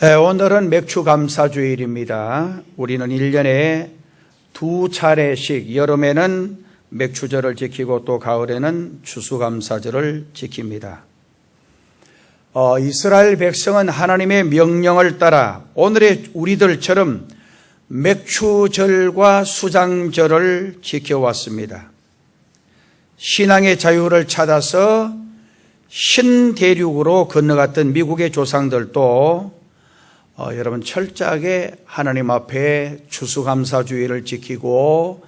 오늘은 맥추감사주일입니다. 우리는 1년에 2차례씩 여름에는 맥추절을 지키고 또 가을에는 추수감사절을 지킵니다. 이스라엘 백성은 하나님의 명령을 따라 오늘의 우리들처럼 맥추절과 수장절을 지켜왔습니다. 신앙의 자유를 찾아서 신대륙으로 건너갔던 미국의 조상들도 여러분 철저하게 하나님 앞에 추수감사주의를 지키고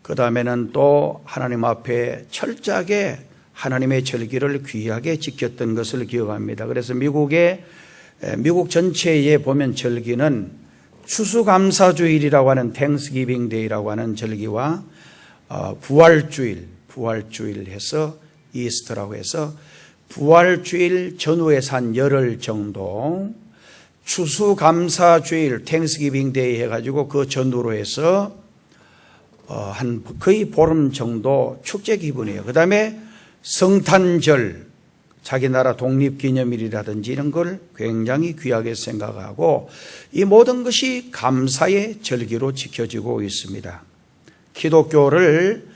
그 다음에는 또 하나님 앞에 철저하게 하나님의 절기를 귀하게 지켰던 것을 기억합니다. 그래서 미국 전체에 보면 절기는 추수감사주일이라고 하는 땡스기빙 데이라고 하는 절기와 부활주일 해서 이스터라고 해서 부활주일 전후에서 한 열흘 정도 추수감사주일 땡스기빙 데이 해가지고 그 전후로 해서 한 거의 보름 정도 축제 기분이에요. 그 다음에 성탄절, 자기 나라 독립기념일이라든지 이런 걸 굉장히 귀하게 생각하고 이 모든 것이 감사의 절기로 지켜지고 있습니다. 기독교를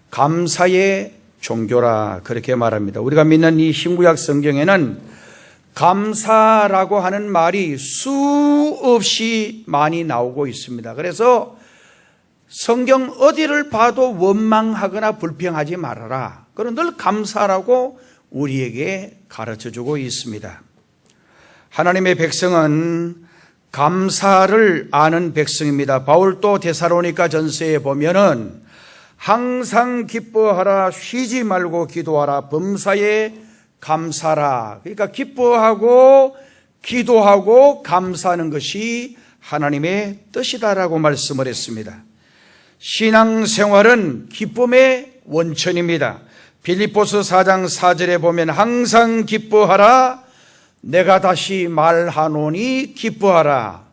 감사의 종교라 그렇게 말합니다. 우리가 믿는 이 신구약 성경에는 감사라고 하는 말이 수없이 많이 나오고 있습니다. 그래서 성경 어디를 봐도 원망하거나 불평하지 말아라. 그런 늘 감사라고 우리에게 가르쳐주고 있습니다. 하나님의 백성은 감사를 아는 백성입니다. 바울도 데살로니가 전서에 보면은 항상 기뻐하라, 쉬지 말고 기도하라, 범사에 감사라. 그러니까 기뻐하고 기도하고 감사하는 것이 하나님의 뜻이다라고 말씀을 했습니다. 신앙생활은 기쁨의 원천입니다. 빌립보서 4장 4절에 보면 항상 기뻐하라, 내가 다시 말하노니 기뻐하라.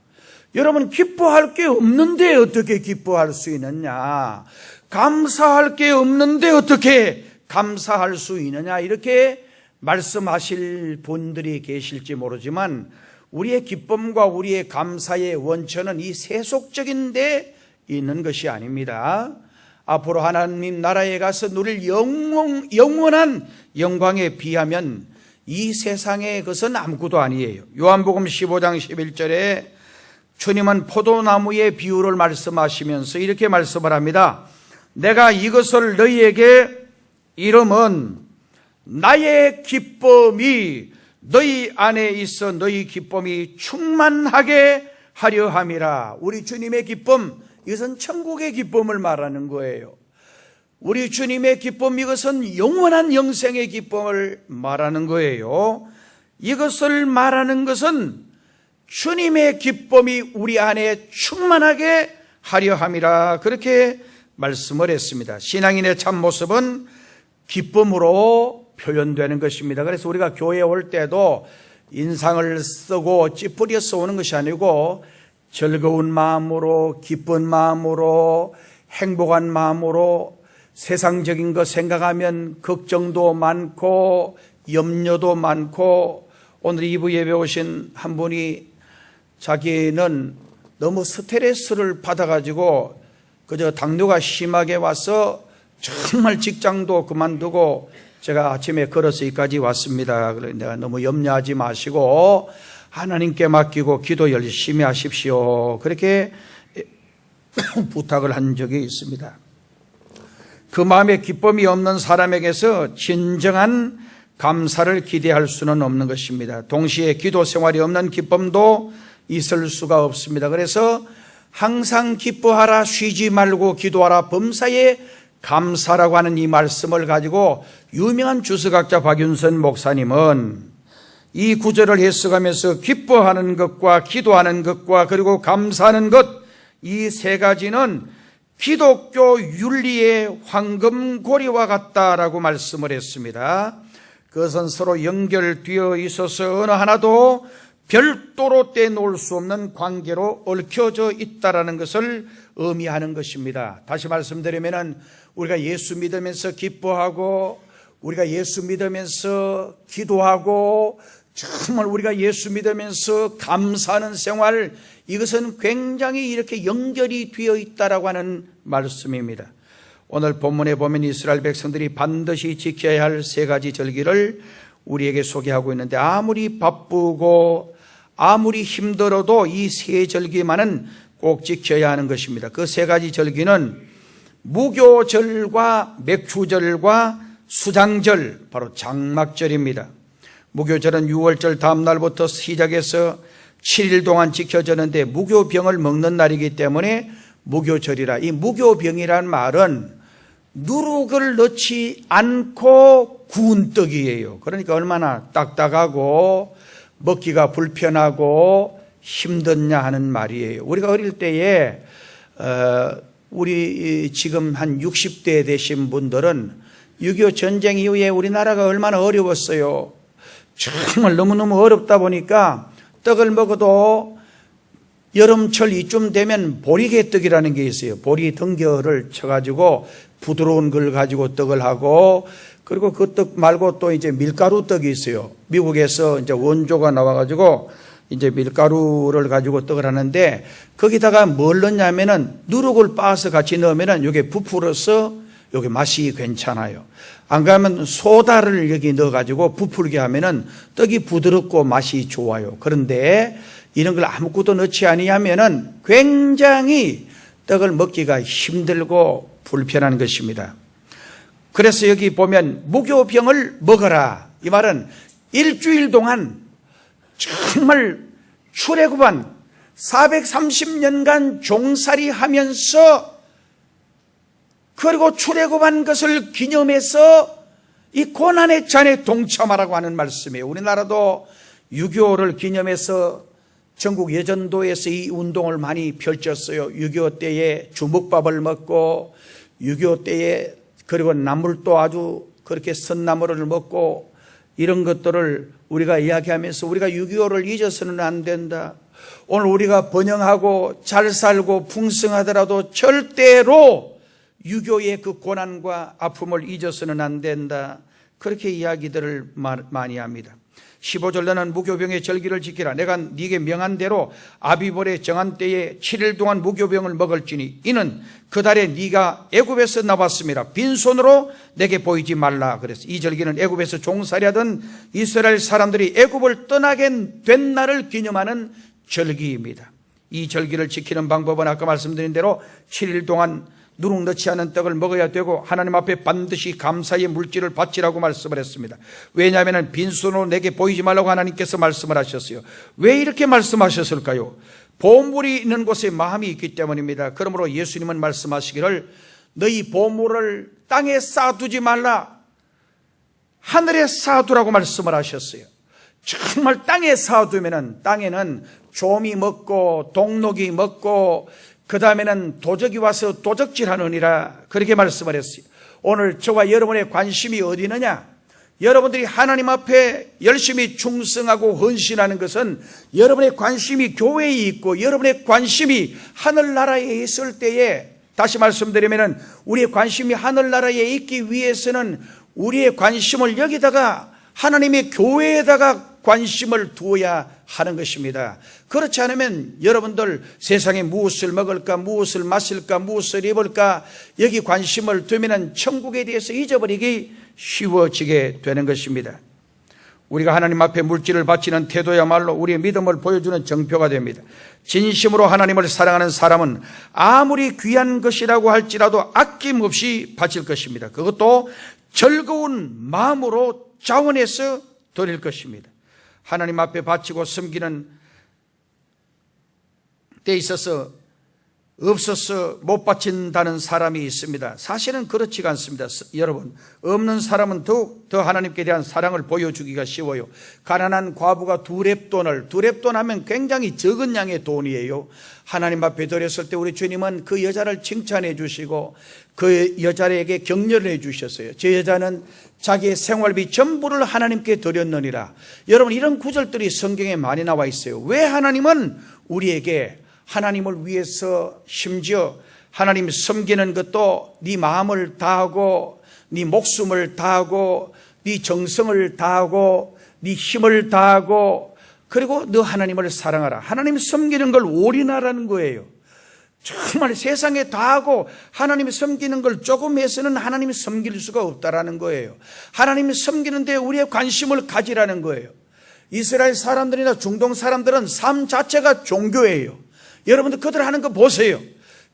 여러분, 기뻐할 게 없는데 어떻게 기뻐할 수 있느냐? 감사할 게 없는데 어떻게 감사할 수 있느냐? 이렇게 말씀하실 분들이 계실지 모르지만 우리의 기쁨과 우리의 감사의 원천은 이 세속적인 데 있는 것이 아닙니다. 앞으로 하나님 나라에 가서 누릴 영원한 영광에 비하면 이 세상의 것은 아무것도 아니에요. 요한복음 15장 11절에 주님은 포도나무의 비유를 말씀하시면서 이렇게 말씀을 합니다. 내가 이것을 너희에게 이름은 나의 기쁨이 너희 안에 있어 너희 기쁨이 충만하게 하려 함이라. 우리 주님의 기쁨, 이것은 천국의 기쁨을 말하는 거예요. 우리 주님의 기쁨, 이것은 영원한 영생의 기쁨을 말하는 거예요. 이것을 말하는 것은 주님의 기쁨이 우리 안에 충만하게 하려 함이라. 그렇게 말씀을 했습니다. 신앙인의 참모습은 기쁨으로 표현되는 것입니다. 그래서 우리가 교회에 올 때도 인상을 쓰고 찌푸려 써오는 것이 아니고 즐거운 마음으로, 기쁜 마음으로, 행복한 마음으로, 세상적인 것 생각하면 걱정도 많고 염려도 많고, 오늘 2부 예배 오신 한 분이 자기는 너무 스트레스를 받아가지고 그저 당뇨가 심하게 와서 정말 직장도 그만두고 제가 아침에 걸어서 여기까지 왔습니다. 그래서 내가 너무 염려하지 마시고 하나님께 맡기고 기도 열심히 하십시오. 그렇게 부탁을 한 적이 있습니다. 그 마음에 기쁨이 없는 사람에게서 진정한 감사를 기대할 수는 없는 것입니다. 동시에 기도 생활이 없는 기쁨도 있을 수가 없습니다. 그래서 항상 기뻐하라, 쉬지 말고 기도하라, 범사에 감사라고 하는 이 말씀을 가지고 유명한 주석학자 박윤선 목사님은 이 구절을 해석하면서 기뻐하는 것과 기도하는 것과 그리고 감사하는 것, 이 세 가지는 기독교 윤리의 황금고리와 같다라고 말씀을 했습니다. 그것은 서로 연결되어 있어서 어느 하나도 별도로 떼놓을 수 없는 관계로 얽혀져 있다라는 것을 의미하는 것입니다. 다시 말씀드리면은 우리가 예수 믿으면서 기뻐하고 우리가 예수 믿으면서 기도하고 정말 우리가 예수 믿으면서 감사하는 생활, 이것은 굉장히 이렇게 연결이 되어 있다라고 하는 말씀입니다. 오늘 본문에 보면 이스라엘 백성들이 반드시 지켜야 할 세 가지 절기를 우리에게 소개하고 있는데, 아무리 바쁘고 아무리 힘들어도 이 세 절기만은 꼭 지켜야 하는 것입니다. 그 세 가지 절기는 무교절과 맥주절과 수장절, 바로 장막절입니다. 무교절은 6월절 다음 날부터 시작해서 7일 동안 지켜졌는데, 무교병을 먹는 날이기 때문에 무교절이라. 이 무교병이란 말은 누룩을 넣지 않고 구운 떡이에요. 그러니까 얼마나 딱딱하고 먹기가 불편하고 힘드냐 하는 말이에요. 우리가 어릴 때에 우리 지금 한 60대 되신 분들은 6.25 전쟁 이후에 우리나라가 얼마나 어려웠어요. 정말 너무너무 어렵다 보니까 떡을 먹어도 여름철 이쯤 되면 보리개떡이라는 게 있어요. 보리 등겨를 쳐가지고 부드러운 걸 가지고 떡을 하고, 그리고 그 떡 말고 또 이제 밀가루 떡이 있어요. 미국에서 이제 원조가 나와가지고 이제 밀가루를 가지고 떡을 하는데, 거기다가 뭘 넣냐면은 누룩을 빻아서 같이 넣으면은 이게 부풀어서 여기 맛이 괜찮아요. 안 그러면 소다를 여기 넣어가지고 부풀게 하면은 떡이 부드럽고 맛이 좋아요. 그런데 이런 걸 아무것도 넣지 아니하면은 굉장히 떡을 먹기가 힘들고 불편한 것입니다. 그래서 여기 보면 무교병을 먹어라, 이 말은 일주일 동안 정말 출애굽한 430년간 종살이 하면서, 그리고 출애굽한 것을 기념해서 이 고난의 잔에 동참하라고 하는 말씀이에요. 우리나라도 6.25를 기념해서 전국 예전도에서 이 운동을 많이 펼쳤어요. 6.25 때에 주먹밥을 먹고, 6.25 때에 그리고 나물도 아주 그렇게 선나물을 먹고, 이런 것들을 우리가 이야기하면서 우리가 6.25를 잊어서는 안 된다. 오늘 우리가 번영하고 잘 살고 풍성하더라도 절대로 6.25의 그 고난과 아픔을 잊어서는 안 된다. 그렇게 이야기들을 많이 합니다. 15절 너는 무교병의 절기를 지키라. 내가 네게 명한 대로 아비볼의 정한 때에 7일 동안 무교병을 먹을지니 이는 그 달에 네가 애굽에서 나왔음이라. 빈손으로 내게 보이지 말라. 그래서 이 절기는 애굽에서 종살이하던 이스라엘 사람들이 애굽을 떠나게 된 날을 기념하는 절기입니다. 이 절기를 지키는 방법은 아까 말씀드린 대로 7일 동안 누룩 넣지 않은 떡을 먹어야 되고, 하나님 앞에 반드시 감사의 물질을 바치라고 말씀을 했습니다. 왜냐하면 빈손으로 내게 보이지 말라고 하나님께서 말씀을 하셨어요. 왜 이렇게 말씀하셨을까요? 보물이 있는 곳에 마음이 있기 때문입니다. 그러므로 예수님은 말씀하시기를 너희 보물을 땅에 쌓아두지 말라, 하늘에 쌓아두라고 말씀을 하셨어요. 정말 땅에 쌓아두면 땅에는 조미 먹고 동록이 먹고 그 다음에는 도적이 와서 도적질하느니라, 그렇게 말씀을 했어요. 오늘 저와 여러분의 관심이 어디 있느냐? 여러분들이 하나님 앞에 열심히 충성하고 헌신하는 것은 여러분의 관심이 교회에 있고 여러분의 관심이 하늘나라에 있을 때에, 다시 말씀드리면 우리의 관심이 하늘나라에 있기 위해서는 우리의 관심을 여기다가 하나님의 교회에다가 관심을 두어야 하는 것입니다. 그렇지 않으면 여러분들 세상에 무엇을 먹을까, 무엇을 마실까, 무엇을 입을까, 여기 관심을 두면 천국에 대해서 잊어버리기 쉬워지게 되는 것입니다. 우리가 하나님 앞에 물질을 바치는 태도야말로 우리의 믿음을 보여주는 정표가 됩니다. 진심으로 하나님을 사랑하는 사람은 아무리 귀한 것이라고 할지라도 아낌없이 바칠 것입니다. 그것도 즐거운 마음으로 자원해서 드릴 것입니다. 하나님 앞에 바치고 섬기는 때 있어서 없어서 못 바친다는 사람이 있습니다. 사실은 그렇지가 않습니다. 여러분, 없는 사람은 더욱 더 하나님께 대한 사랑을 보여주기가 쉬워요. 가난한 과부가 두렙돈 하면 굉장히 적은 양의 돈이에요. 하나님 앞에 드렸을 때 우리 주님은 그 여자를 칭찬해 주시고 그 여자에게 격려를 해 주셨어요. 저 여자는 자기의 생활비 전부를 하나님께 드렸느니라. 여러분, 이런 구절들이 성경에 많이 나와 있어요. 왜 하나님은 우리에게 하나님을 위해서, 심지어 하나님 섬기는 것도 네 마음을 다하고 네 목숨을 다하고 네 정성을 다하고 네 힘을 다하고 그리고 너 하나님을 사랑하라. 하나님 섬기는 걸 올인하라는 거예요. 정말 세상에 다하고 하나님 섬기는 걸 조금 해서는 하나님 섬길 수가 없다라는 거예요. 하나님 섬기는 데 우리의 관심을 가지라는 거예요. 이스라엘 사람들이나 중동 사람들은 삶 자체가 종교예요. 여러분들 그들 하는 거 보세요.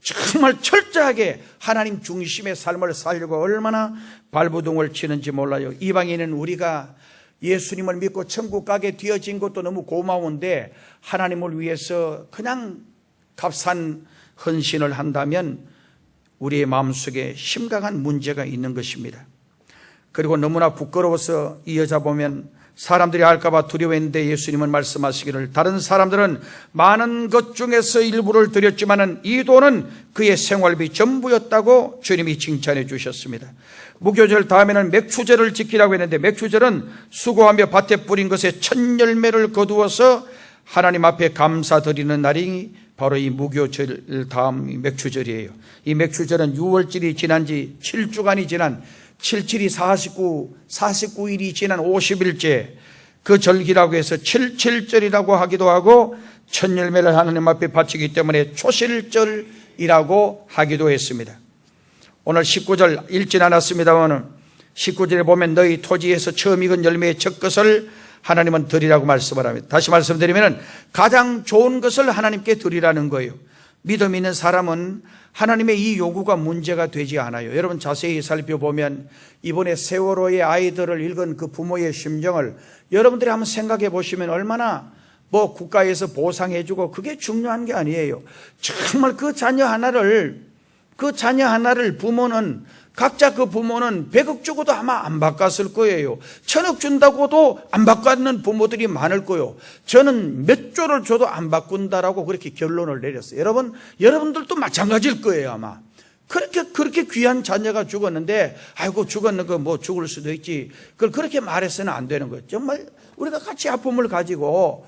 정말 철저하게 하나님 중심의 삶을 살려고 얼마나 발버둥을 치는지 몰라요. 이방인은 우리가 예수님을 믿고 천국 가게 되어진 것도 너무 고마운데 하나님을 위해서 그냥 값싼 헌신을 한다면 우리의 마음속에 심각한 문제가 있는 것입니다. 그리고 너무나 부끄러워서 이 여자 보면 사람들이 알까봐 두려워했는데 예수님은 말씀하시기를 다른 사람들은 많은 것 중에서 일부를 드렸지만은 이 돈은 그의 생활비 전부였다고 주님이 칭찬해 주셨습니다. 무교절 다음에는 맥추절을 지키라고 했는데 맥추절은 수고하며 밭에 뿌린 것에 첫 열매를 거두어서 하나님 앞에 감사드리는 날이 바로 이 무교절 다음 맥추절이에요. 이 맥추절은 6월절이 지난 지 7주간이 지난 77이 49일이 지난 50일째 그 절기라고 해서 77절이라고 하기도 하고 첫 열매를 하나님 앞에 바치기 때문에 초실절이라고 하기도 했습니다. 오늘 19절 읽진 않았습니다만 19절에 보면 너희 토지에서 처음 익은 열매의 첫 것을 하나님은 드리라고 말씀을 합니다. 다시 말씀드리면 가장 좋은 것을 하나님께 드리라는 거예요. 믿음 있는 사람은 하나님의 이 요구가 문제가 되지 않아요. 여러분 자세히 살펴보면 이번에 세월호의 아이들을 읽은 그 부모의 심정을 여러분들이 한번 생각해 보시면 얼마나 국가에서 보상해주고 그게 중요한 게 아니에요. 정말 그 자녀 하나를 부모는 각자 그 부모는 100억 주고도 아마 안 바꿨을 거예요. 1000억 준다고도 안 바꿨는 부모들이 많을 거예요. 저는 몇 조를 줘도 안 바꾼다라고 그렇게 결론을 내렸어요. 여러분들도 마찬가지일 거예요, 아마. 그렇게 귀한 자녀가 죽었는데, 아이고, 죽었는 거 죽을 수도 있지. 그걸 그렇게 말해서는 안 되는 거예요. 정말 우리가 같이 아픔을 가지고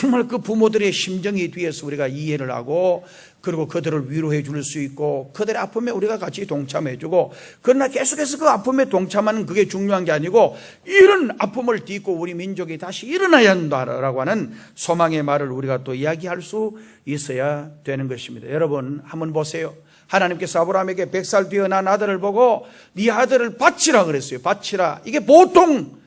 정말 그 부모들의 심정에 뒤에서 우리가 이해를 하고 그리고 그들을 위로해 줄 수 있고 그들의 아픔에 우리가 같이 동참해 주고 그러나 계속해서 그 아픔에 동참하는 그게 중요한 게 아니고 이런 아픔을 딛고 우리 민족이 다시 일어나야 한다라고 하는 소망의 말을 우리가 또 이야기할 수 있어야 되는 것입니다. 여러분 한번 보세요. 하나님께서 아브라함에게 100살 뒤에 난 아들을 보고 네 아들을 바치라 그랬어요. 바치라. 이게 보통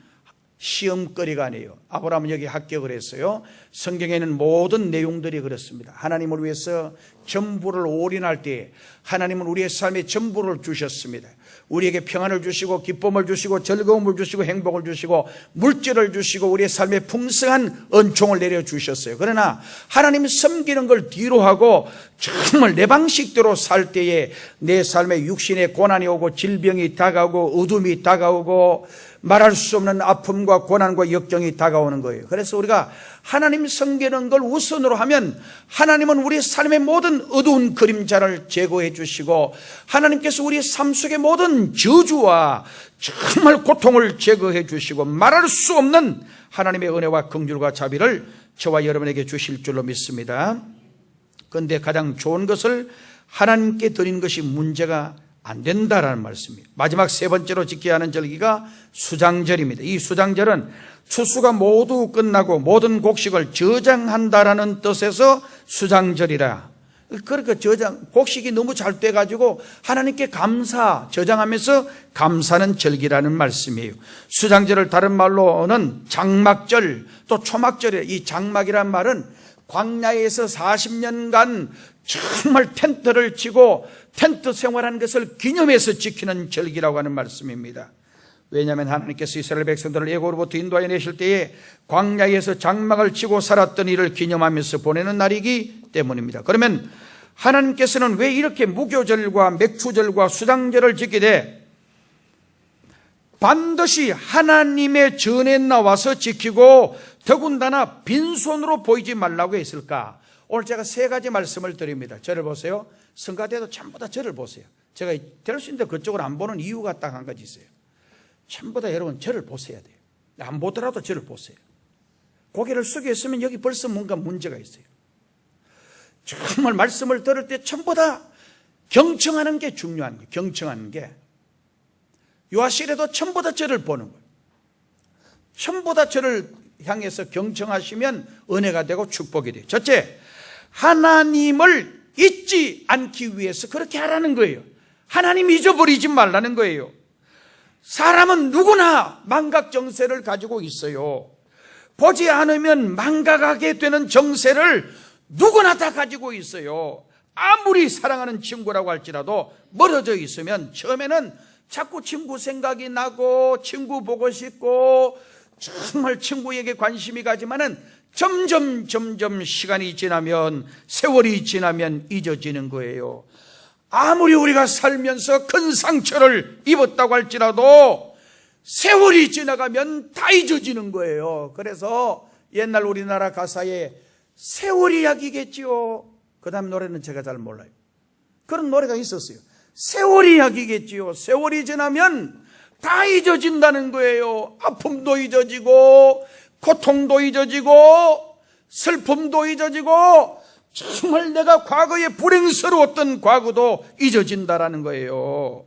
시험거리가 아니에요. 아브라함은 여기 합격을 했어요. 성경에는 모든 내용들이 그렇습니다. 하나님을 위해서 전부를 올인할 때 하나님은 우리의 삶에 전부를 주셨습니다. 우리에게 평안을 주시고 기쁨을 주시고 즐거움을 주시고 행복을 주시고 물질을 주시고 우리의 삶에 풍성한 은총을 내려주셨어요. 그러나 하나님 섬기는 걸 뒤로 하고 정말 내 방식대로 살 때에 내 삶에 육신의 고난이 오고 질병이 다가오고 어둠이 다가오고 말할 수 없는 아픔과 고난과 역경이 다가오는 거예요. 그래서 우리가 하나님 섬기는 걸 우선으로 하면 하나님은 우리의 삶의 모든 어두운 그림자를 제거해 주시고 하나님께서 우리의 삶 속의 모든 저주와 정말 고통을 제거해 주시고 말할 수 없는 하나님의 은혜와 긍휼과 자비를 저와 여러분에게 주실 줄로 믿습니다. 그런데 가장 좋은 것을 하나님께 드리는 것이 문제가 안 된다라는 말씀입니다. 마지막 세 번째로 지켜야 하는 절기가 수장절입니다. 이 수장절은 추수가 모두 끝나고 모든 곡식을 저장한다라는 뜻에서 수장절이라. 그러니까 곡식이 너무 잘 돼가지고 하나님께 저장하면서 감사하는 절기라는 말씀이에요. 수장절을 다른 말로는 장막절 또 초막절이에요. 이 장막이란 말은 광야에서 40년간 정말 텐트를 치고 텐트 생활하는 것을 기념해서 지키는 절기라고 하는 말씀입니다. 왜냐하면 하나님께서 이스라엘 백성들을 애고로부터 인도하여 내실 때에 광야에서 장막을 치고 살았던 일을 기념하면서 보내는 날이기 때문입니다. 그러면 하나님께서는 왜 이렇게 무교절과 맥추절과 수장절을 지키되 반드시 하나님의 전에 나와서 지키고 더군다나 빈손으로 보이지 말라고 했을까? 오늘 제가 세 가지 말씀을 드립니다. 저를 보세요. 성가대도 전부 다 저를 보세요. 제가 될 수 있는데 그쪽을 안 보는 이유가 딱 한 가지 있어요. 전부 다 여러분 저를 보셔야 돼요. 안 보더라도 저를 보세요. 고개를 숙여 있으면 여기 벌써 뭔가 문제가 있어요. 정말 말씀을 들을 때 전부 다 경청하는 게 중요한 거예요. 경청하는 게. 요하실에도 전부 다 저를 보는 거예요. 전부 다 저를 향해서 경청하시면 은혜가 되고 축복이 돼요. 첫째, 하나님을 잊지 않기 위해서 그렇게 하라는 거예요. 하나님 잊어버리지 말라는 거예요. 사람은 누구나 망각 정세를 가지고 있어요. 보지 않으면 망각하게 되는 정세를 누구나 다 가지고 있어요. 아무리 사랑하는 친구라고 할지라도 멀어져 있으면 처음에는 자꾸 친구 생각이 나고 친구 보고 싶고 정말 친구에게 관심이 가지만은 점점 시간이 지나면, 세월이 지나면 잊어지는 거예요. 아무리 우리가 살면서 큰 상처를 입었다고 할지라도 세월이 지나가면 다 잊어지는 거예요. 그래서 옛날 우리나라 가사에 세월이 약이겠지요. 그 다음 노래는 제가 잘 몰라요. 그런 노래가 있었어요. 세월이 약이겠지요. 세월이 지나면 다 잊어진다는 거예요. 아픔도 잊어지고 고통도 잊어지고 슬픔도 잊어지고 정말 내가 과거에 불행스러웠던 과거도 잊어진다라는 거예요.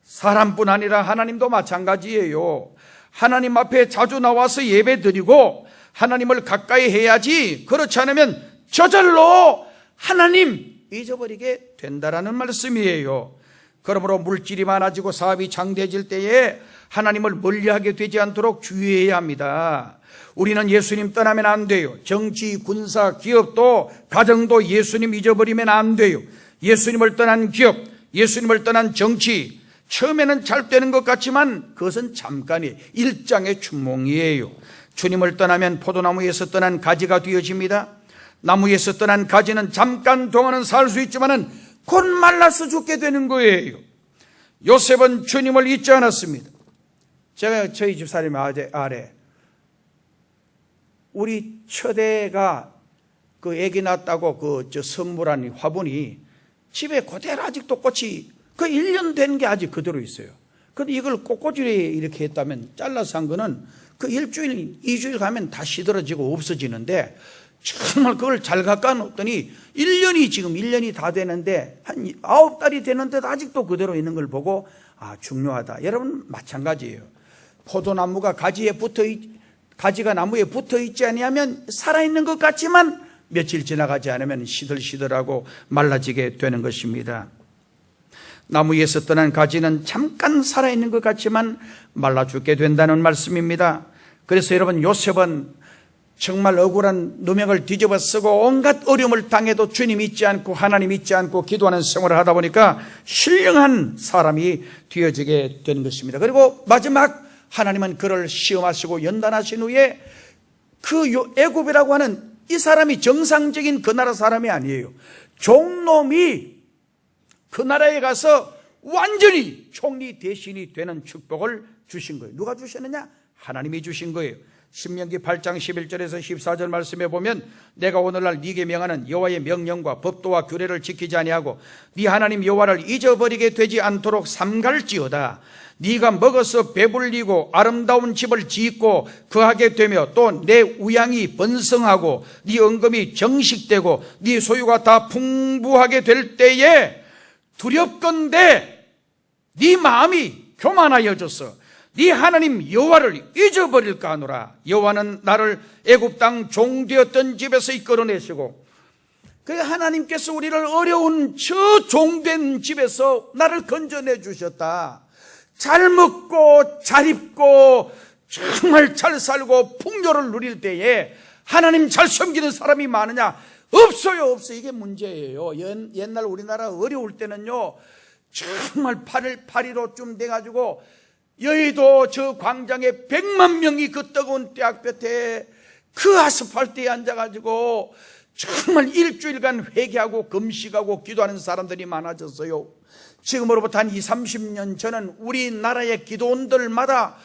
사람뿐 아니라 하나님도 마찬가지예요. 하나님 앞에 자주 나와서 예배 드리고 하나님을 가까이 해야지, 그렇지 않으면 저절로 하나님 잊어버리게 된다라는 말씀이에요. 그러므로 물질이 많아지고 사업이 장대해질 때에 하나님을 멀리하게 되지 않도록 주의해야 합니다. 우리는 예수님 떠나면 안 돼요. 정치, 군사, 기업도, 가정도 예수님 잊어버리면 안 돼요. 예수님을 떠난 기업, 예수님을 떠난 정치, 처음에는 잘 되는 것 같지만 그것은 잠깐이에요. 일장의 춘몽이에요. 주님을 떠나면 포도나무에서 떠난 가지가 되어집니다. 나무에서 떠난 가지는 잠깐 동안은 살 수 있지만은 곧 말라서 죽게 되는 거예요. 요셉은 주님을 잊지 않았습니다. 제가 저희 집사님 아래 우리 처대가 그 애기 낳았다고 선물한 화분이 집에 그대로 아직도 꽃이 1년 된 게 아직 그대로 있어요. 근데 이걸 꽃꽂이를 이렇게 했다면 잘라서 한 거는 그 1주일, 2주일 가면 다 시들어지고 없어지는데 정말 그걸 잘 갖다 놓았더니 1년이 다 되는데 한 9달이 되는데도 아직도 그대로 있는 걸 보고 중요하다. 여러분 마찬가지예요. 포도나무가 가지가 나무에 붙어 있지 아니하면 살아있는 것 같지만 며칠 지나가지 않으면 시들시들하고 말라지게 되는 것입니다. 나무에서 떠난 가지는 잠깐 살아있는 것 같지만 말라 죽게 된다는 말씀입니다. 그래서 여러분, 요셉은 정말 억울한 누명을 뒤집어 쓰고 온갖 어려움을 당해도 주님 잊지 않고 하나님 잊지 않고 기도하는 생활을 하다 보니까 신령한 사람이 되어지게 되는 것입니다. 그리고 마지막 하나님은 그를 시험하시고 연단하신 후에 그 애굽이라고 하는 이 사람이 정상적인 그 나라 사람이 아니에요. 종놈이 그 나라에 가서 완전히 총리 대신이 되는 축복을 주신 거예요. 누가 주셨느냐? 하나님이 주신 거예요. 신명기 8장 11절에서 14절 말씀에 보면 내가 오늘날 네게 명하는 여호와의 명령과 법도와 규례를 지키지 아니하고 네 하나님 여호와를 잊어버리게 되지 않도록 삼갈지어다. 네가 먹어서 배불리고 아름다운 집을 짓고 거하게 되며 또 내 우양이 번성하고 네 언금이 정식되고 네 소유가 다 풍부하게 될 때에 두렵건대 네 마음이 교만하여져서 네 하나님 여호와를 잊어버릴까 하노라. 여호와는 나를 애굽 땅 종되었던 집에서 이끌어내시고 그 하나님께서 우리를 어려운 저 종된 집에서 나를 건져내 주셨다. 잘 먹고 잘 입고 정말 잘 살고 풍요를 누릴 때에 하나님 잘 섬기는 사람이 많으냐? 없어요. 이게 문제예요. 옛날 우리나라 어려울 때는요, 정말 8.15쯤 돼가지고 여의도 저 광장에 100만 명이 그 뜨거운 떼약볕에 그 아스팔트에 앉아가지고 정말 일주일간 회개하고 금식하고 기도하는 사람들이 많아졌어요. 지금으로부터 한 20-30년 전은 우리나라의 기도원들마다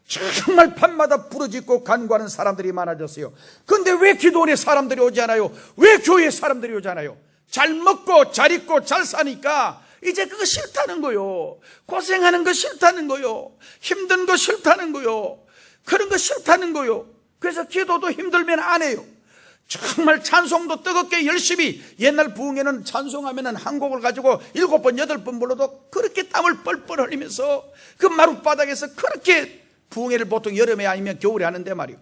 정말 밤마다 부르짖고 간구하는 사람들이 많아졌어요. 그런데 왜 기도원에 사람들이 오지 않아요? 왜 교회에 사람들이 오지 않아요? 잘 먹고 잘 입고 잘 사니까 이제 그거 싫다는 거요. 고생하는 거 싫다는 거요. 힘든 거 싫다는 거요. 그런 거 싫다는 거요. 그래서 기도도 힘들면 안 해요. 정말 찬송도 뜨겁게 열심히, 옛날 부흥회는 찬송하면 한 곡을 가지고 7번 8번 불러도 그렇게 땀을 뻘뻘 흘리면서 그 마룻바닥에서 그렇게 부흥회를 보통 여름에 아니면 겨울에 하는데 말이요.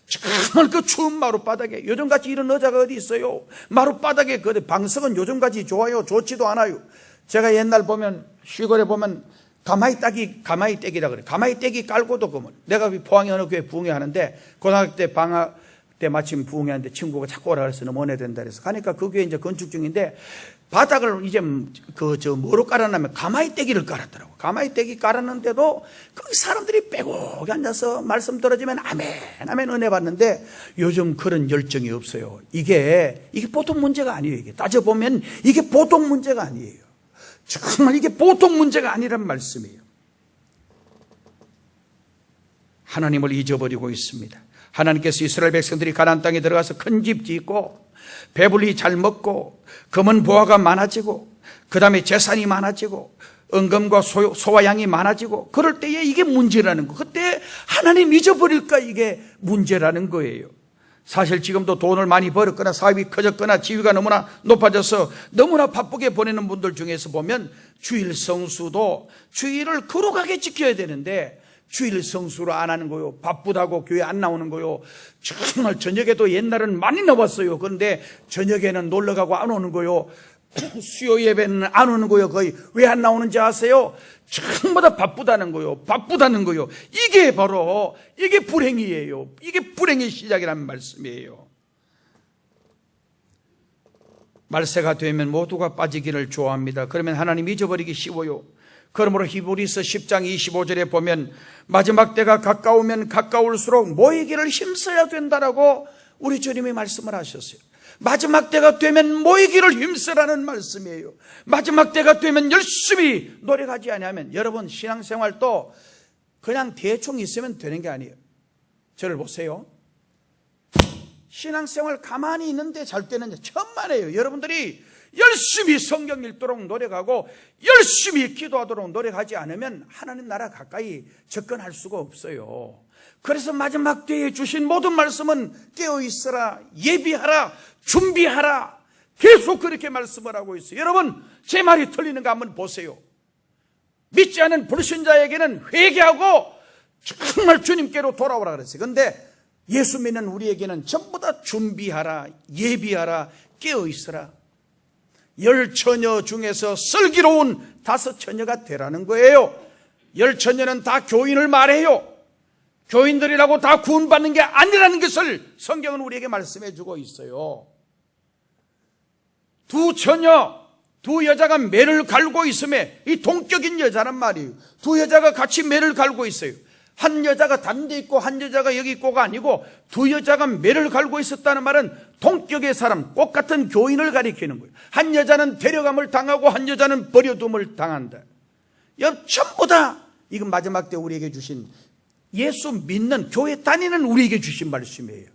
정말 그 추운 마룻바닥에 요즘같이 이런 의자가 어디 있어요. 마룻바닥에 그 방석은 요즘같이 좋아요? 좋지도 않아요. 제가 옛날 보면 시골에 보면 가마이 떼기라 그래. 가마이 떼기 깔고도 그러면 내가 포항에 어느 교회 부흥회 하는데 고등학교 때 방학 때 마침 부흥회 하는데 친구가 자꾸 오라 그래서 너무 원해된다 그래서 가니까 그 교회 이제 건축 중인데 바닥을 이제 뭐로 깔아놨냐면 가마이 떼기를 깔았더라고. 가마이 떼기 깔았는데도 그 사람들이 빼곡히 앉아서 말씀 들어주면 아멘 아멘 은혜 받는데 요즘 그런 열정이 없어요. 이게 보통 문제가 아니에요. 이게 따져보면 이게 보통 문제가 아니에요. 정말 이게 보통 문제가 아니란 말씀이에요. 하나님을 잊어버리고 있습니다. 하나님께서 이스라엘 백성들이 가나안 땅에 들어가서 큰 집 짓고 배불리 잘 먹고 금은 보화가 많아지고 그 다음에 재산이 많아지고 은금과 소와 양이 많아지고 그럴 때에 이게 문제라는 거. 그때 하나님 잊어버릴까 이게 문제라는 거예요. 사실 지금도 돈을 많이 벌었거나 사업이 커졌거나 지위가 너무나 높아져서 너무나 바쁘게 보내는 분들 중에서 보면 주일 성수도 주일을 거룩하게 지켜야 되는데 주일 성수를 안 하는 거요. 바쁘다고 교회 안 나오는 거요. 정말 저녁에도 옛날은 많이 나왔어요. 그런데 저녁에는 놀러 가고 안 오는 거요. 수요 예배는 안 오는 거요. 거의 왜 안 나오는지 아세요? 전부 다 바쁘다는 거요. 바쁘다는 거요. 이게 바로 이게 불행이에요. 이게 불행의 시작이라는 말씀이에요. 말세가 되면 모두가 빠지기를 좋아합니다. 그러면 하나님 잊어버리기 쉬워요. 그러므로 히브리서 10장 25절에 보면 마지막 때가 가까우면 가까울수록 모이기를 힘써야 된다라고 우리 주님이 말씀을 하셨어요. 마지막 때가 되면 모이기를 힘쓰라는 말씀이에요. 마지막 때가 되면 열심히 노력하지 않으면 여러분 신앙생활도 그냥 대충 있으면 되는 게 아니에요. 저를 보세요. 신앙생활 가만히 있는데 잘 때는 천만에요. 여러분들이 열심히 성경 읽도록 노력하고 열심히 기도하도록 노력하지 않으면 하나님 나라 가까이 접근할 수가 없어요. 그래서 마지막 때에 주신 모든 말씀은 깨어있으라, 예비하라, 준비하라, 계속 그렇게 말씀을 하고 있어요. 여러분 제 말이 틀리는가 한번 보세요. 믿지 않은 불신자에게는 회개하고 정말 주님께로 돌아오라 그랬어요. 그런데 예수 믿는 우리에게는 전부 다 준비하라, 예비하라, 깨어있으라. 10처녀 중에서 슬기로운 5처녀가 되라는 거예요. 10처녀는 다 교인을 말해요. 교인들이라고 다 구원받는 게 아니라는 것을 성경은 우리에게 말씀해 주고 있어요. 2처녀, 2 여자가 매를 갈고 있음에 이 동격인 여자란 말이에요. 2 여자가 같이 매를 갈고 있어요. 한 여자가 담대 있고 한 여자가 여기 있고가 아니고 2 여자가 매를 갈고 있었다는 말은 동격의 사람, 똑같은 교인을 가리키는 거예요. 한 여자는 데려감을 당하고 한 여자는 버려둠을 당한다. 전부 다 이건 마지막 때 우리에게 주신 예수 믿는 교회 다니는 우리에게 주신 말씀이에요.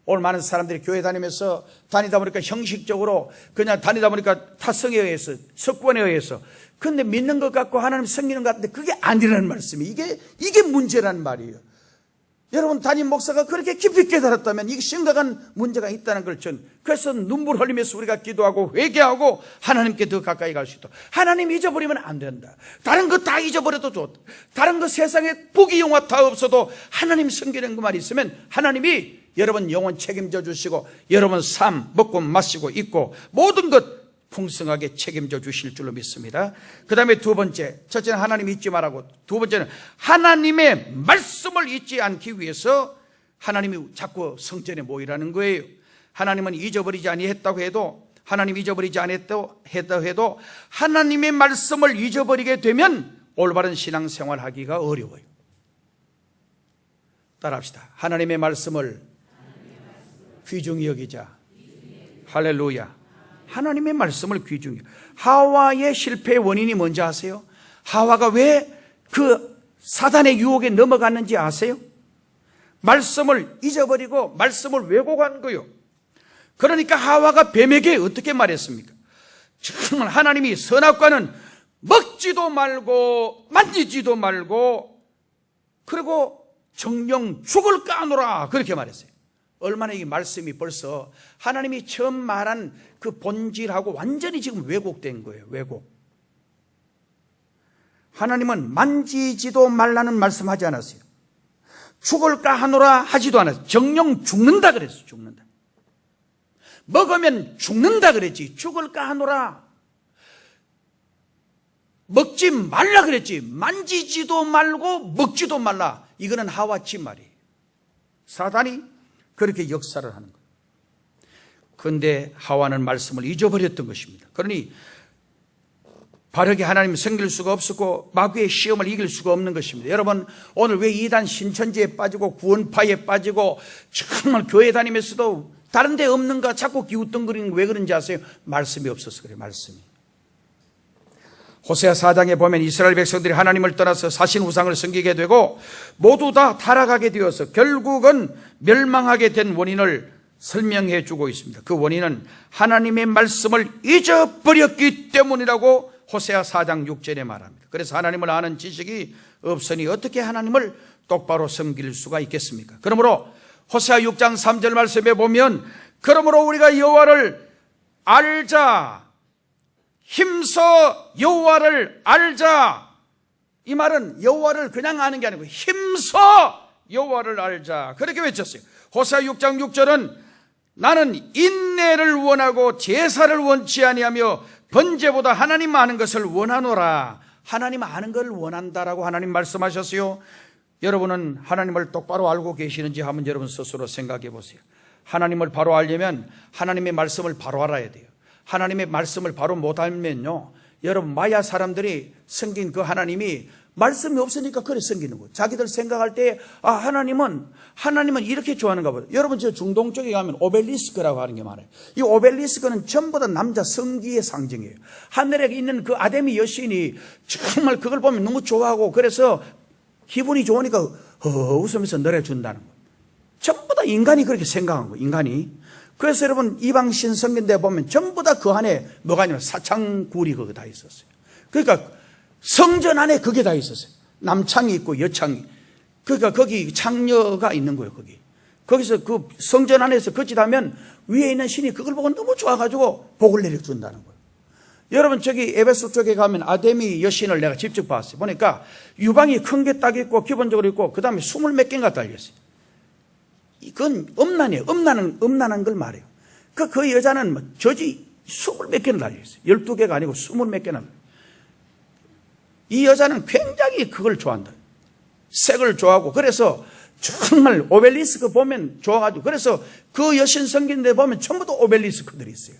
오늘 많은 사람들이 교회 다니면서 다니다 보니까 형식적으로 그냥 다니다 보니까 타성에 의해서 석권에 의해서 근데 믿는 것 같고 하나님 섬기는 것 같은데 그게 아니라는 말씀이 이게 문제란 말이에요. 여러분 담임 목사가 그렇게 깊이 깨달았다면 이게 심각한 문제가 있다는 걸 그래서 눈물 흘리면서 우리가 기도하고 회개하고 하나님께 더 가까이 갈 수 있도록 하나님 잊어버리면 안 된다. 다른 거 다 잊어버려도 좋다. 다른 거 세상에 복이 영화 다 없어도 하나님 섬기는 것만 있으면 하나님이 여러분 영혼 책임져 주시고 여러분 삶 먹고 마시고 입고 모든 것 풍성하게 책임져 주실 줄로 믿습니다. 그 다음에 2번째, 첫째는 하나님 잊지 말라고, 2번째는 하나님의 말씀을 잊지 않기 위해서 하나님이 자꾸 성전에 모이라는 거예요. 하나님은 잊어버리지 아니했다고 해도 하나님 잊어버리지 않았다고 해도 하나님의 말씀을 잊어버리게 되면 올바른 신앙생활 하기가 어려워요. 따라합시다. 하나님의 말씀을 귀중히 여기자. 할렐루야. 하나님의 말씀을 귀중히. 하와의 실패의 원인이 뭔지 아세요? 하와가 왜 그 사단의 유혹에 넘어갔는지 아세요? 말씀을 잊어버리고 말씀을 왜곡한 거요. 그러니까 하와가 뱀에게 어떻게 말했습니까? 정말 하나님이 선악과는 먹지도 말고 만지지도 말고 그리고 정령 죽을 까노라 그렇게 말했어요. 얼마나 이 말씀이 벌써 하나님이 처음 말한 그 본질하고 완전히 지금 왜곡된 거예요. 왜곡. 하나님은 만지지도 말라는 말씀하지 않았어요. 죽을까 하노라 하지도 않았어요. 정령 죽는다 그랬어요. 죽는다. 먹으면 죽는다 그랬지. 죽을까 하노라. 먹지 말라 그랬지. 만지지도 말고 먹지도 말라. 이거는 하와 지 말이에요. 사단이 그렇게 역사를 하는 거예요. 그런데 하와는 말씀을 잊어버렸던 것입니다. 그러니 바르게 하나님을 섬길 수가 없었고 마귀의 시험을 이길 수가 없는 것입니다. 여러분, 오늘 왜 이단 신천지에 빠지고 구원파에 빠지고 정말 교회 다니면서도 다른 데 없는가 자꾸 기웃덩거리는 거 왜 그런지 아세요? 말씀이 없어서 그래요. 말씀이. 호세아 4장에 보면 이스라엘 백성들이 하나님을 떠나서 사신 우상을 섬기게 되고 모두 다 타락하게 되어서 결국은 멸망하게 된 원인을 설명해 주고 있습니다. 그 원인은 하나님의 말씀을 잊어버렸기 때문이라고 호세아 4장 6절에 말합니다. 그래서 하나님을 아는 지식이 없으니 어떻게 하나님을 똑바로 섬길 수가 있겠습니까? 그러므로 호세아 6장 3절 말씀에 보면 그러므로 우리가 여호와를 알자, 힘써 여호와를 알자. 이 말은 여호와를 그냥 아는 게 아니고 힘써 여호와를 알자. 그렇게 외쳤어요. 호세아 6장 6절은 나는 인내를 원하고 제사를 원치 아니하며 번제보다 하나님 아는 것을 원하노라. 하나님 아는 걸 원한다라고 하나님 말씀하셨어요. 여러분은 하나님을 똑바로 알고 계시는지 한번 여러분 스스로 생각해 보세요. 하나님을 바로 알려면 하나님의 말씀을 바로 알아야 돼요. 하나님의 말씀을 바로 못 알면요, 여러분 마야 사람들이 섬긴 그 하나님이 말씀이 없으니까 그래 섬기는 거예요. 자기들 생각할 때 하나님은 이렇게 좋아하는가 봐요. 여러분 저 중동 쪽에 가면 오벨리스크라고 하는 게 많아요. 이 오벨리스크는 전부 다 남자 성기의 상징이에요. 하늘에 있는 그 아데미 여신이 정말 그걸 보면 너무 좋아하고 그래서 기분이 좋으니까 웃으면서 노래준다는 거예요. 전부 다 인간이 그렇게 생각한 거예요. 인간이. 그래서 여러분 이방신 성경대 보면 전부 다 그 안에 뭐가 있냐면 사창구리 그거 다 있었어요. 그러니까 성전 안에 그게 다 있었어요. 남창이 있고 여창이. 그러니까 거기 창녀가 있는 거예요. 거기서 그 성전 안에서 거짓하면 위에 있는 신이 그걸 보고 너무 좋아가지고 복을 내려준다는 거예요. 여러분 저기 에베소 쪽에 가면 아데미 여신을 내가 직접 봤어요. 보니까 유방이 큰 게 딱 있고 기본적으로 있고 그 다음에 20몇 개가 달렸어요. 그건 음란이에요. 음란한 걸 말해요. 그 여자는 뭐 저지 20몇 개는 달려있어요. 12개가 아니고 20몇 개는. 이 여자는 굉장히 그걸 좋아한다. 색을 좋아하고 그래서 정말 오벨리스크 보면 좋아가지고 그래서 그 여신 성긴데 보면 전부 다 오벨리스크들이 있어요.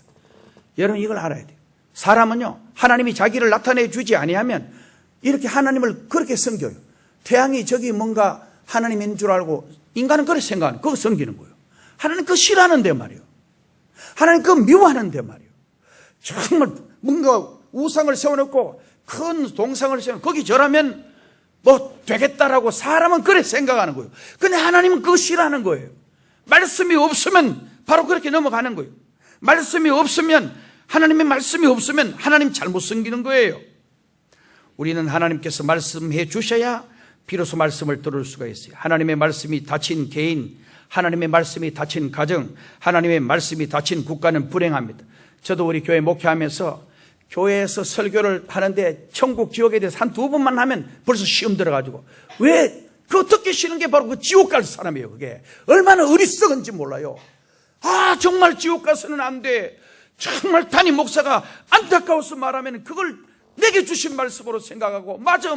여러분 이걸 알아야 돼요. 사람은요 하나님이 자기를 나타내 주지 아니하면 이렇게 하나님을 그렇게 섬겨요. 태양이 저기 뭔가 하나님인 줄 알고 인간은 그렇게 생각하는 그거 섬기는 거예요. 하나님 그거 싫어하는데 말이에요. 하나님 그거 미워하는데 말이에요. 정말 뭔가 우상을 세워놓고 큰 동상을 세워놓고 거기 절하면 뭐 되겠다라고 사람은 그렇게 생각하는 거예요. 근데 하나님은 그거 싫어하는 거예요. 말씀이 없으면 바로 그렇게 넘어가는 거예요. 말씀이 없으면 하나님의 말씀이 없으면 하나님 잘못 섬기는 거예요. 우리는 하나님께서 말씀해 주셔야 비로소 말씀을 들을 수가 있어요. 하나님의 말씀이 닫힌 개인, 하나님의 말씀이 닫힌 가정, 하나님의 말씀이 닫힌 국가는 불행합니다. 저도 우리 교회 목회하면서 교회에서 설교를 하는데 천국 지옥에 대해서 한두 번만 하면 벌써 시험 들어가지고 왜 그거 듣기 싫은 게 바로 그 지옥 갈 사람이에요. 그게 얼마나 어리석은지 몰라요. 정말 지옥 가서는 안 돼. 정말 담임 목사가 안타까워서 말하면 그걸 내게 주신 말씀으로 생각하고 맞아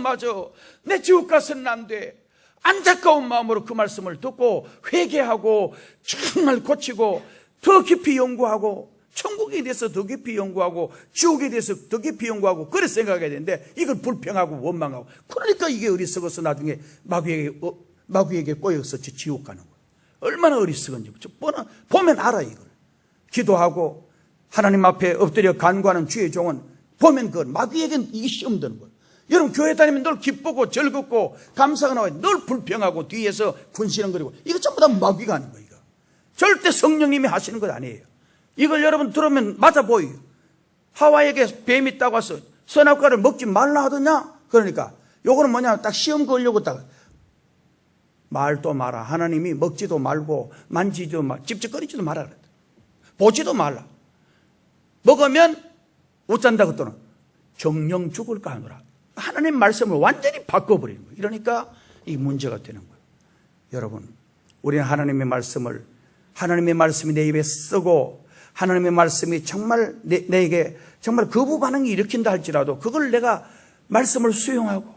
내 지옥 가서는 안 돼. 안타까운 마음으로 그 말씀을 듣고 회개하고 정말 고치고 더 깊이 연구하고 천국에 대해서 더 깊이 연구하고 지옥에 대해서 더 깊이 연구하고 그래 생각해야 되는데 이걸 불평하고 원망하고 그러니까 이게 어리석어서 나중에 마귀에게 꼬여서 지옥 가는 거예요. 얼마나 어리석은지 보면 알아. 이걸 기도하고 하나님 앞에 엎드려 간구하는 주의 종은 보면 그건 마귀에게는 이게 시험 드는 거예요. 여러분 교회 다니면 늘 기쁘고 즐겁고 감사가 나와요. 늘 불평하고 뒤에서 군시렁거리고 이거 전부 다 마귀가 하는 거예요. 이거. 절대 성령님이 하시는 것 아니에요. 이걸 여러분 들으면 맞아 보여요. 하와에게 뱀이 딱 와서 선악과를 먹지 말라 하더냐? 그러니까 요거는 뭐냐 딱 시험 걸려고 딱 말도 마라. 하나님이 먹지도 말고 만지지도 말 찝찝거리지도 말라. 보지도 말라. 먹으면 어쩐다고 또는 정령 죽을까 하노라. 하나님 말씀을 완전히 바꿔버리는 거예요. 이러니까 이 문제가 되는 거예요. 여러분, 우리는 하나님의 말씀이 내 입에 쓰고 하나님의 말씀이 정말 내게 정말 거부 반응이 일으킨다 할지라도 그걸 내가 말씀을 수용하고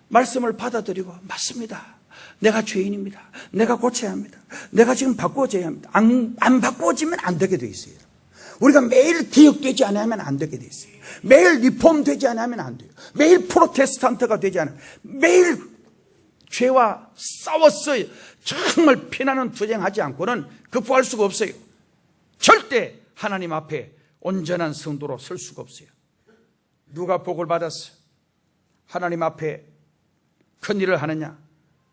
말씀을 받아들이고, 맞습니다, 내가 죄인입니다, 내가 고쳐야 합니다, 내가 지금 바꾸어져야 합니다. 안 바꾸어지면 안 되게 돼 있어요. 우리가 매일 개혁되지 않으면 안 되게 돼 있어요. 매일 리폼되지 않으면 안 돼요. 매일 프로테스탄트가 되지 않으면, 매일 죄와 싸웠어요. 정말 피나는 투쟁하지 않고는 극복할 수가 없어요. 절대 하나님 앞에 온전한 성도로 설 수가 없어요. 누가 복을 받았어요? 하나님 앞에 큰 일을 하느냐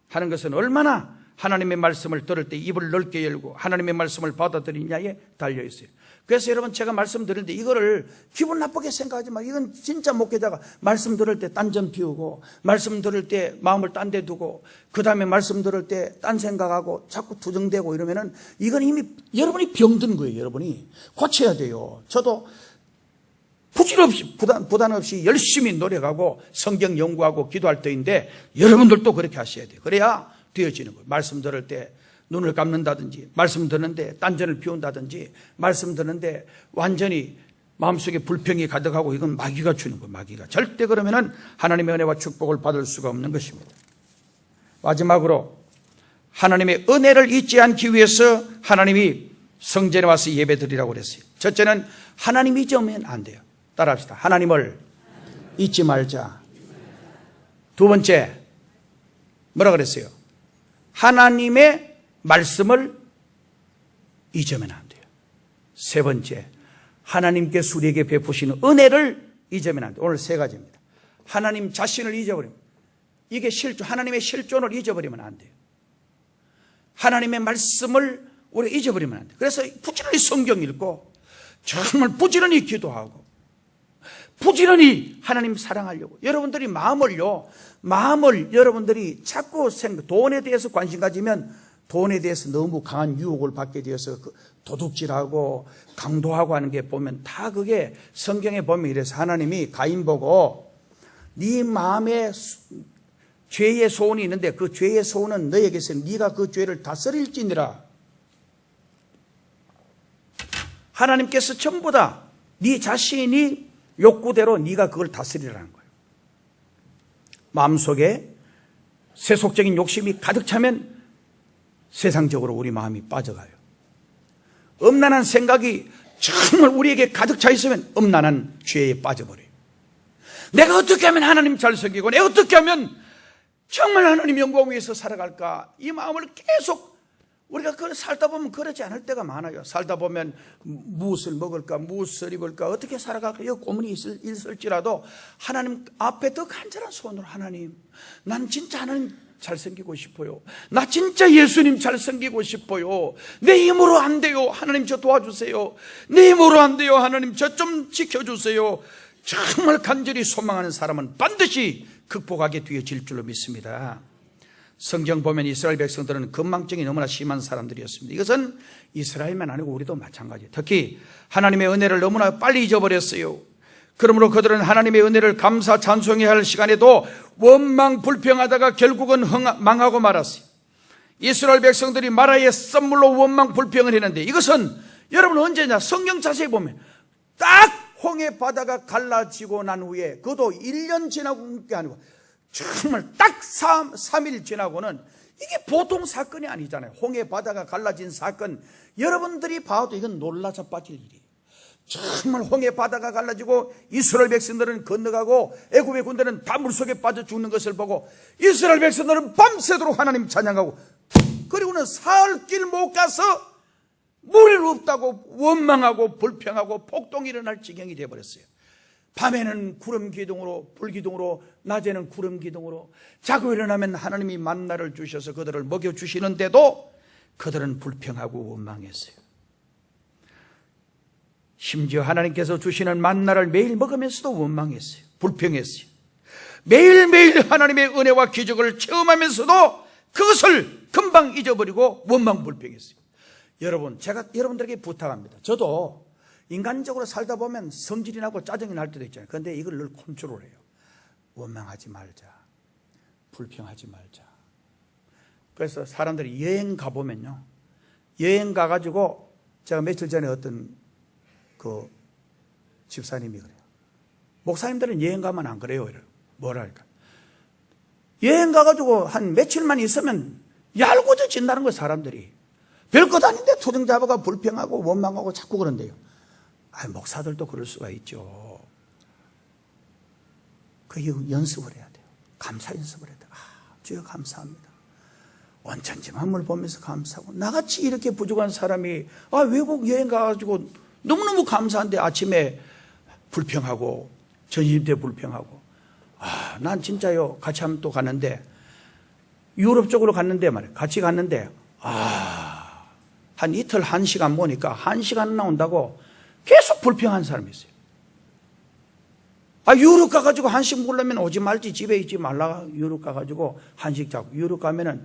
하는 것은 얼마나 하나님의 말씀을 들을 때 입을 넓게 열고 하나님의 말씀을 받아들이냐에 달려 있어요. 그래서 여러분, 제가 말씀드리는데 이거를 기분 나쁘게 생각하지 마. 이건 진짜 목회자가 말씀 들을 때 딴전 피우고, 말씀 들을 때 마음을 딴 데 두고, 그 다음에 말씀 들을 때 딴 생각하고 자꾸 투정되고 이러면은 이건 이미 여러분이 병든 거예요. 여러분이 고쳐야 돼요. 저도 부담 없이 열심히 노력하고 성경 연구하고 기도할 때인데, 여러분들도 그렇게 하셔야 돼요. 그래야 되어지는 거예요. 말씀 들을 때 눈을 감는다든지, 말씀 듣는데 딴전을 피운다든지, 말씀 듣는데 완전히 마음속에 불평이 가득하고, 이건 마귀가 주는 거예요. 마귀가. 절대 그러면은 하나님의 은혜와 축복을 받을 수가 없는 것입니다. 마지막으로 하나님의 은혜를 잊지 않기 위해서 하나님이 성전에 와서 예배 드리라고 그랬어요. 첫째는 하나님 잊으면 안 돼요. 따라합시다. 하나님을 잊지 말자. 두 번째, 뭐라 그랬어요? 하나님의 말씀을 잊으면 안 돼요. 세 번째, 하나님께서 우리에게 베푸시는 은혜를 잊으면 안 돼요. 오늘 세 가지입니다. 하나님 자신을 잊어버리면, 이게 하나님의 실존을 잊어버리면 안 돼요. 하나님의 말씀을 우리가 잊어버리면 안 돼요. 그래서 부지런히 성경 읽고, 정말 부지런히 기도하고, 부지런히 하나님 사랑하려고, 여러분들이 마음을 여러분들이 자꾸 돈에 대해서 관심 가지면 돈에 대해서 너무 강한 유혹을 받게 되어서 도둑질하고 강도하고 하는 게 보면 다 그게 성경에 보면 이래서 하나님이 가인 보고, 네 마음에 죄의 소원이 있는데 그 죄의 소원은 너에게서 네가 그 죄를 다스릴지니라. 하나님께서 전부 다 네 자신이 욕구대로 네가 그걸 다스리라는 거예요. 마음속에 세속적인 욕심이 가득 차면 세상적으로 우리 마음이 빠져가요. 음란한 생각이 정말 우리에게 가득 차 있으면 음란한 죄에 빠져버려요. 내가 어떻게 하면 하나님 잘 섬기고, 내가 어떻게 하면 정말 하나님 영광 위해서 살아갈까, 이 마음을 계속 우리가 살다 보면 그러지 않을 때가 많아요. 살다 보면 무엇을 먹을까, 무엇을 입을까, 어떻게 살아갈까, 이 고민이 있을지라도 하나님 앞에 더 간절한 소원으로, 하나님, 난 진짜 하나님 잘 섬기고 싶어요. 나 진짜 예수님 잘 섬기고 싶어요. 내 힘으로 안 돼요. 하나님 저 도와주세요. 내 힘으로 안 돼요. 하나님 저 좀 지켜주세요. 정말 간절히 소망하는 사람은 반드시 극복하게 되어질 줄로 믿습니다. 성경 보면 이스라엘 백성들은 건망증이 너무나 심한 사람들이었습니다. 이것은 이스라엘만 아니고 우리도 마찬가지예요. 특히 하나님의 은혜를 너무나 빨리 잊어버렸어요. 그러므로 그들은 하나님의 은혜를 감사 찬송해야 할 시간에도 원망 불평하다가 결국은 망하고 말았어요. 이스라엘 백성들이 마라의 썸물로 원망 불평을 했는데, 이것은 여러분 언제냐, 성경 자세히 보면 딱 홍해 바다가 갈라지고 난 후에, 그것도 1년 지나고 게 아니고 정말 딱 3일 지나고는, 이게 보통 사건이 아니잖아요. 홍해 바다가 갈라진 사건, 여러분들이 봐도 이건 놀라 자빠질 일이에요. 정말 홍해 바다가 갈라지고 이스라엘 백성들은 건너가고 애굽의 군대는 다 물속에 빠져 죽는 것을 보고 이스라엘 백성들은 밤새도록 하나님 찬양하고, 그리고는 사흘 길 못 가서 물이 없다고 원망하고 불평하고 폭동이 일어날 지경이 되어버렸어요. 밤에는 구름 기둥으로, 불 기둥으로, 낮에는 구름 기둥으로 자고 일어나면 하나님이 만나를 주셔서 그들을 먹여주시는데도 그들은 불평하고 원망했어요. 심지어 하나님께서 주시는 만나를 매일 먹으면서도 원망했어요. 불평했어요. 매일매일 하나님의 은혜와 기적을 체험하면서도 그것을 금방 잊어버리고 원망 불평했어요. 여러분, 제가 여러분들에게 부탁합니다. 저도 인간적으로 살다 보면 성질이 나고 짜증이 날 때도 있잖아요. 그런데 이걸 늘 컨트롤해요. 원망하지 말자, 불평하지 말자. 그래서 사람들이 여행 가보면요, 여행 가가지고 제가 며칠 전에 어떤 그 집사님이 그래요. 목사님들은 여행 가면 안 그래요. 뭐랄까, 여행 가가지고 한 며칠만 있으면 얄궂어진다는 거예요. 사람들이 별것 아닌데 투정 잡아가 불평하고 원망하고 자꾸 그런데요. 목사들도 그럴 수가 있죠. 그 연습을 해야 돼요. 감사 연습을 해야 돼요. 주여 감사합니다. 원천지 만물 보면서 감사하고, 나같이 이렇게 부족한 사람이 외국 여행 가가지고 너무너무 감사한데 아침에 불평하고 저녁 때 불평하고. 난 진짜요, 같이 한번 또 갔는데, 유럽 쪽으로 갔는데 말이에요. 같이 갔는데 한 이틀 1시간 모니까 1시간 나온다고 계속 불평한 사람이 있어요. 유럽 가가지고 한식 먹으려면 오지 말지, 집에 있지 말라. 유럽 가가지고 한식 잡고, 유럽 가면은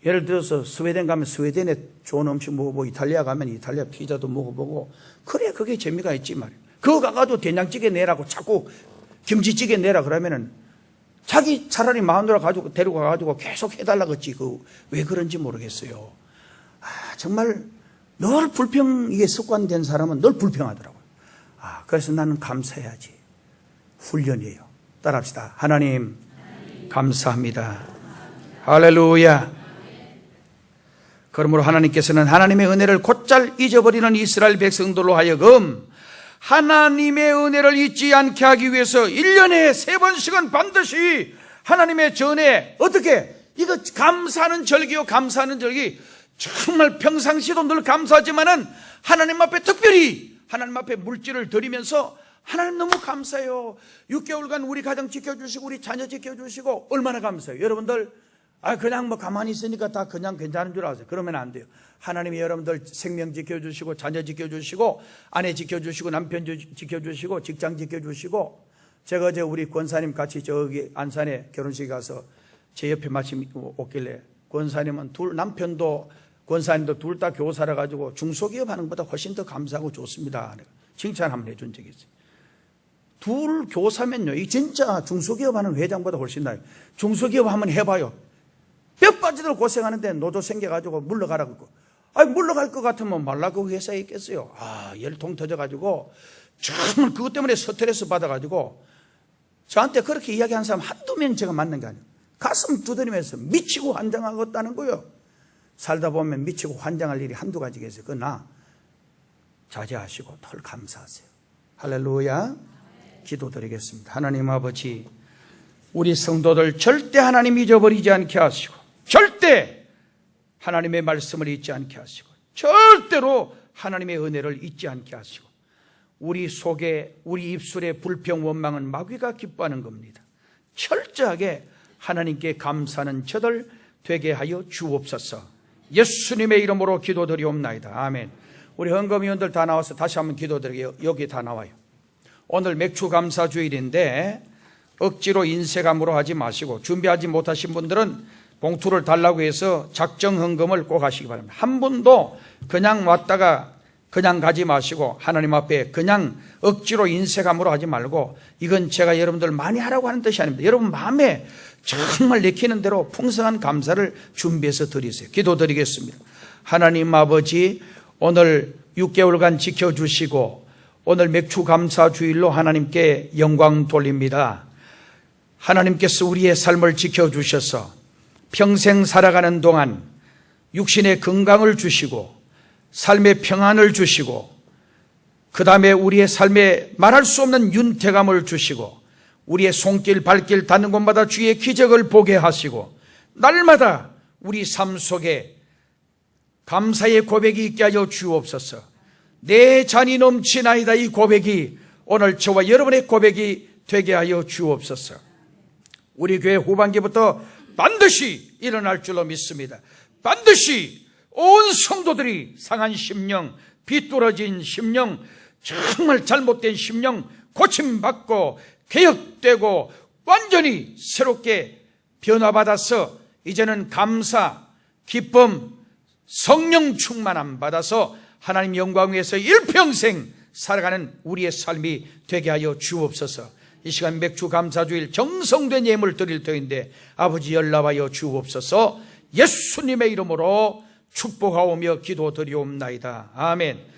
예를 들어서 스웨덴 가면 스웨덴에 좋은 음식 먹어보고, 이탈리아 가면 이탈리아 피자도 먹어보고, 그래, 그게 재미가 있지 말이에요. 그거 가가지고 된장찌개 내라고 자꾸 김치찌개 내라 그러면은 자기 차라리 마누라 가지고 데리고 가가지고 계속 해달라고 했지. 왜 그런지 모르겠어요. 정말 늘 불평, 이게 습관된 사람은 늘 불평하더라고요. 그래서 나는 감사해야지. 훈련이에요. 따라합시다. 하나님 감사합니다. 할렐루야. 그러므로 하나님께서는 하나님의 은혜를 곧잘 잊어버리는 이스라엘 백성들로 하여금 하나님의 은혜를 잊지 않게 하기 위해서 1년에 3번씩은 반드시 하나님의 전에, 어떻게, 이거 감사하는 절기요, 감사하는 절기. 정말 평상시도 늘 감사하지만은 하나님 앞에 특별히 하나님 앞에 물질을 드리면서, 하나님 너무 감사해요. 6개월간 우리 가정 지켜주시고 우리 자녀 지켜주시고 얼마나 감사해요. 여러분들 그냥 가만히 있으니까 다 그냥 괜찮은 줄 아세요? 그러면 안 돼요. 하나님이 여러분들 생명 지켜주시고 자녀 지켜주시고 아내 지켜주시고 남편 지켜주시고 직장 지켜주시고. 제가 어제 우리 권사님 같이 저기 안산에 결혼식에 가서 제 옆에 마침 오길래, 권사님은 남편도 권사님도 둘 다 교사라 가지고 중소기업 하는 것보다 훨씬 더 감사하고 좋습니다. 칭찬 한번 해준 적이 있어요. 둘 교사면요, 이 진짜 중소기업 하는 회장보다 훨씬 나아요. 중소기업 한번 해봐요. 뼈 빠지도록 고생하는데 노조 생겨가지고 물러가라고. 물러갈 것 같으면 말라고 회사에 있겠어요. 열통 터져가지고 정말 그것 때문에 스트레스 받아가지고 저한테 그렇게 이야기한 사람 한두 명 제가 만난 게 아니에요. 가슴 두드리면서 미치고 환장하겠다는 거예요. 살다 보면 미치고 환장할 일이 한두 가지겠어요. 그러나 자제하시고 덜 감사하세요. 할렐루야. 기도드리겠습니다. 하나님 아버지, 우리 성도들 절대 하나님 잊어버리지 않게 하시고, 절대 하나님의 말씀을 잊지 않게 하시고, 절대로 하나님의 은혜를 잊지 않게 하시고, 우리 속에, 우리 입술에 불평 원망은 마귀가 기뻐하는 겁니다. 철저하게 하나님께 감사하는 저들 되게 하여 주옵소서. 예수님의 이름으로 기도드리옵나이다. 아멘. 우리 헌금위원들 다 나와서 다시 한번 기도드리게요. 여기 다 나와요. 오늘 맥주 감사 주일인데 억지로 인쇄감으로 하지 마시고, 준비하지 못하신 분들은 봉투를 달라고 해서 작정 헌금을 꼭 하시기 바랍니다. 한 분도 그냥 왔다가 그냥 가지 마시고, 하나님 앞에 그냥 억지로 인쇄감으로 하지 말고, 이건 제가 여러분들 많이 하라고 하는 뜻이 아닙니다. 여러분 마음에 정말 내키는 대로 풍성한 감사를 준비해서 드리세요. 기도드리겠습니다. 하나님 아버지, 오늘 6개월간 지켜주시고 오늘 맥주 감사 주일로 하나님께 영광 돌립니다. 하나님께서 우리의 삶을 지켜주셔서 평생 살아가는 동안 육신의 건강을 주시고 삶의 평안을 주시고, 그 다음에 우리의 삶에 말할 수 없는 윤택함을 주시고, 우리의 손길 발길 닿는 곳마다 주의 기적을 보게 하시고, 날마다 우리 삶 속에 감사의 고백이 있게 하여 주옵소서. 내 잔이 넘치나이다, 이 고백이 오늘 저와 여러분의 고백이 되게 하여 주옵소서. 우리 교회 후반기부터 반드시 일어날 줄로 믿습니다. 반드시 온 성도들이 상한 심령, 비뚤어진 심령, 정말 잘못된 심령 고침받고 개혁되고 완전히 새롭게 변화받아서 이제는 감사, 기쁨, 성령 충만함 받아서 하나님 영광 위에서 일평생 살아가는 우리의 삶이 되게 하여 주옵소서. 이 시간 맥주 감사주일 정성된 예물 드릴 터인데 아버지 연락하여 주옵소서. 예수님의 이름으로 축복하오며 기도드리옵나이다. 아멘.